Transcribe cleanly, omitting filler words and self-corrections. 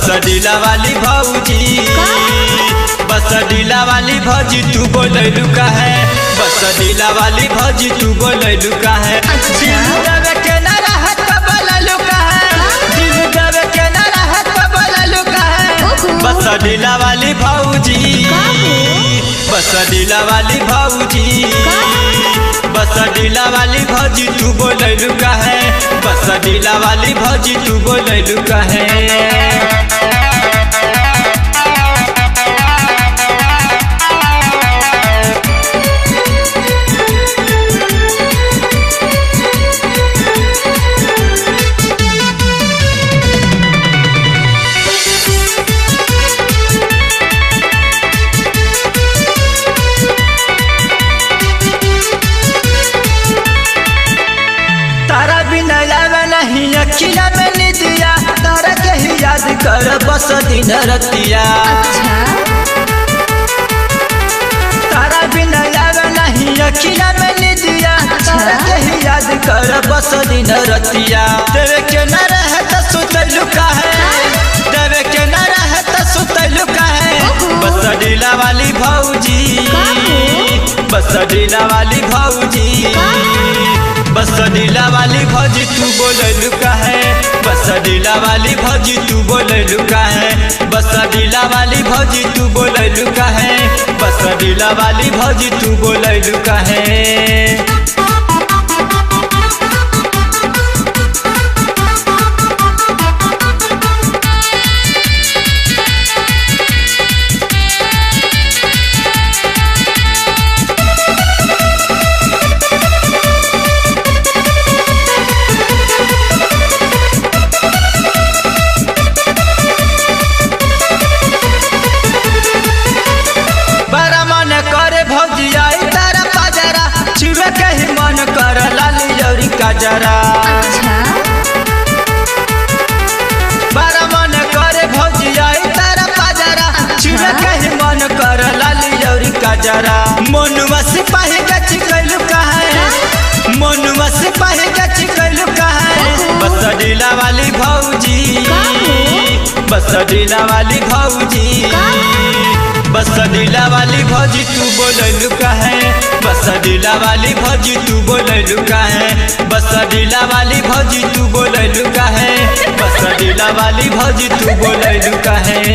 बसडीला वाली भौजी, बसडीला वाली भौजी तू बोलैलू का है, बसडीला वाली भौजी तू बोलैलू का है। दिल देवे के ना रहत तो बोलैलू का है, दिल देवे के ना रहत तो बोलैलू का है। बसडीला वाली भौजी, बसडीला वाली भौजी, बसडीला वाली भौजी तू बोलैलू का है, बसडीला वाली भौजी तू बोलैलू का है। तारा बिना लावे नहीं अखिया में निदिया, तारा के ही याद कर बस दिन रतिया। तारा बिना लावे नहीं अखिया में निदिया, तारा के ही याद कर बस दिन रतिया। देवे के न रहे तो सुतैलू का है, देवे के न रहे तो सुतैलू का है। बसडीला वाली भौजी, बसडीला वाली भौजी, बसडीला वाली भौजी तू बोलैलू का है, बसडीला वाली भौजी तू बोलैलू का है, बसडीला वाली भौजी तू बोलैलू का है, बसडीला वाली भौजी तू बोलैलू का है। कहीं मन कर लाली जौरी काजरा, बारा मन करे भौजी आई तारा पाजरा, छुए कहीं मन कर लाली जौरी काजरा। मनुआ सिपाही गची कैलू का है, मनुआ सिपाही गची कैलू का है। बसडीला वाली भौजी, बसडीला वाली भौजी, बसडीला वाली भौजी तू बोलैलू का है, बसडीला वाली भौजी तू बोलैलू का है, बसडीला वाली भौजी तू बोलैलू का है, बसडीला वाली भौजी तू बोलैलू का है।